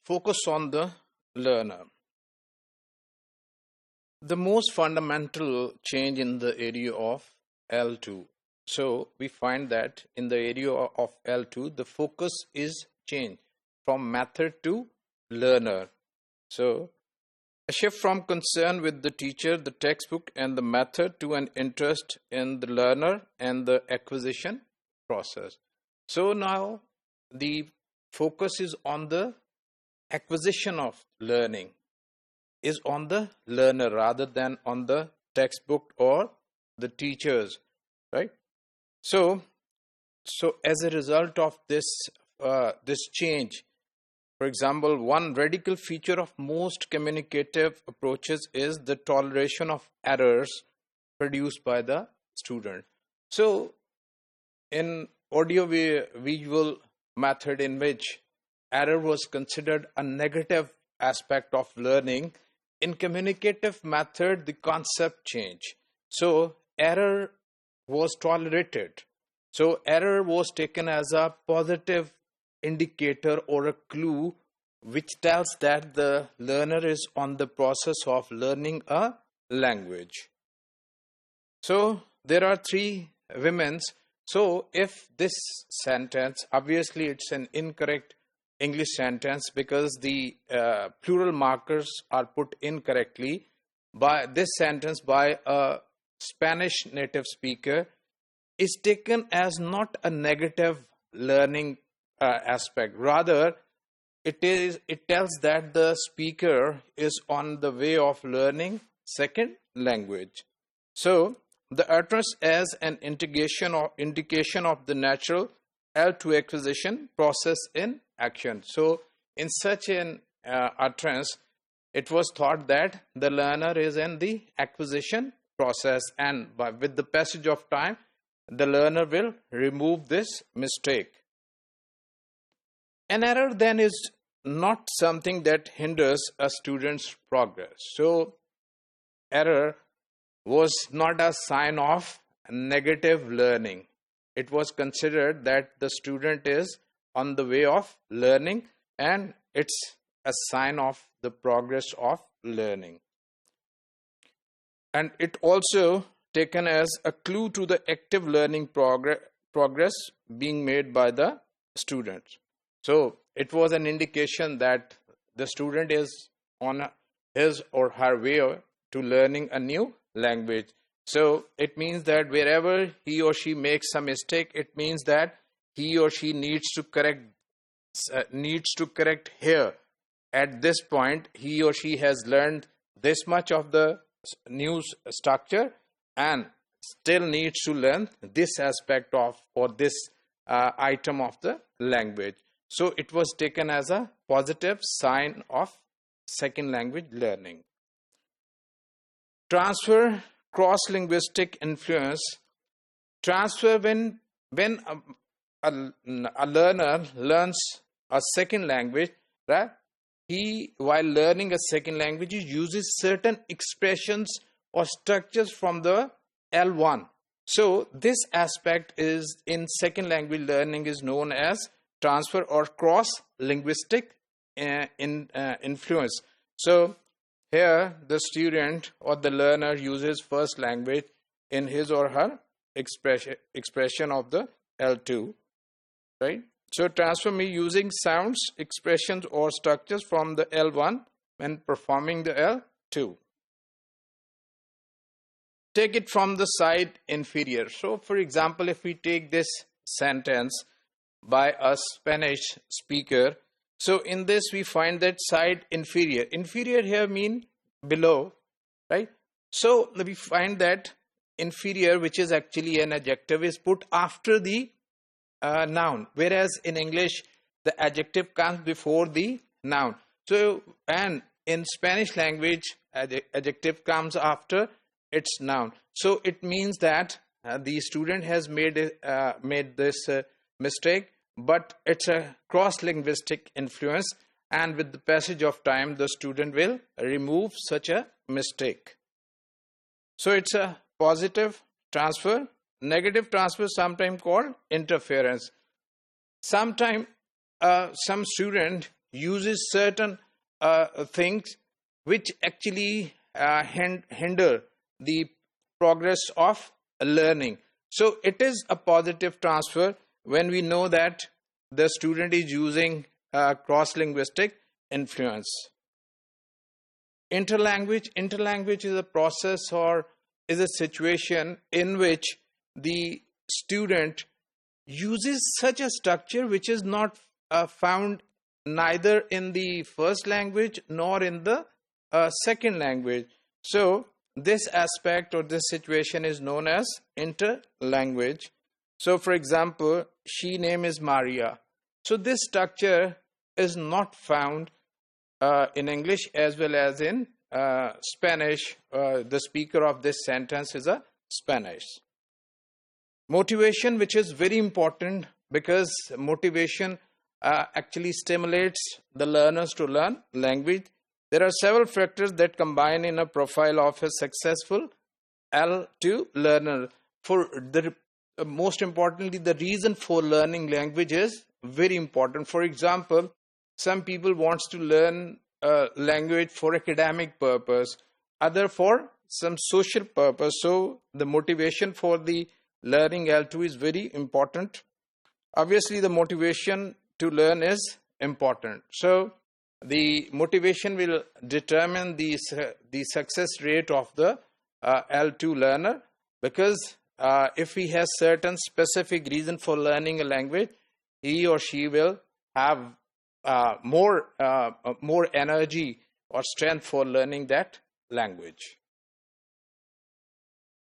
focus on the learner. The most fundamental change in the area of L2. So we find that in the area of L2, the focus is changed from method to learner. So a shift from concern with the teacher, the textbook, and the method to an interest in the learner and the acquisition process. So now the focus is on the acquisition of learning, is on the learner rather than on the textbook or the teachers, right? So as a result of this change, for example, one radical feature of most communicative approaches is the toleration of errors produced by the student. So in audio-visual method, in which error was considered a negative aspect of learning, in communicative method the concept changed. So error was tolerated. So error was taken as a positive indicator or a clue which tells that the learner is on the process of learning a language. So there are three women's. So if this sentence, obviously it's an incorrect English sentence because the plural markers are put incorrectly. By this sentence by a Spanish native speaker is taken as not a negative learning aspect. Rather, it tells that the speaker is on the way of learning second language. So the utterance as an indication of the natural L2 acquisition process in action. So in such an utterance, it was thought that the learner is in the acquisition process, and with the passage of time, the learner will remove this mistake. An error then is not something that hinders a student's progress. So error was not a sign of negative learning. It was considered that the student is on the way of learning and it's a sign of the progress of learning. And it also taken as a clue to the active learning progress being made by the student. So it was an indication that the student is on his or her way to learning a new language. So it means that wherever he or she makes some mistake, it means that he or she needs to correct here. At this point, he or she has learned this much of the new structure and still needs to learn this aspect of or this item of the language. So it was taken as a positive sign of second language learning. Transfer, cross-linguistic influence. Transfer, when a learner learns a second language, right? He, while learning a second language, he uses certain expressions or structures from the L1. So this aspect is in second language learning is known as transfer or cross-linguistic influence. So here the student or the learner uses first language in his or her expression of the L2, right? So transfer means using sounds, expressions or structures from the L1 when performing the L2. Take it from the side inferior. So for example, if we take this sentence by a Spanish speaker, so in this we find that side inferior. Inferior here mean below, right? So we find that inferior, which is actually an adjective, is put after the noun, whereas in English the adjective comes before the noun. So and in Spanish language adjective comes after its noun. So it means that the student has made this mistake, but it's a cross-linguistic influence, and with the passage of time the student will remove such a mistake. So it's a positive transfer. Negative transfer, sometimes called interference. Sometimes some student uses certain things which actually hinder the progress of learning. So it is a positive transfer when we know that the student is using cross-linguistic influence. Interlanguage is a process or is a situation in which the student uses such a structure which is not found neither in the first language nor in the second language. So this aspect or this situation is known as interlanguage. So for example, she name is Maria. So this structure is not found in English as well as in Spanish. The speaker of this sentence is a Spanish. Motivation, which is very important because motivation actually stimulates the learners to learn language. There are several factors that combine in a profile of a successful L2 learner. For the most importantly, the reason for learning language is very important. For example, some people wants to learn language for academic purpose, other for some social purpose. So the motivation for the learning L2 is very important. Obviously, the motivation to learn is important. So the motivation will determine the success rate of the L2 learner, because if he has certain specific reason for learning a language, he or she will have more energy or strength for learning that language.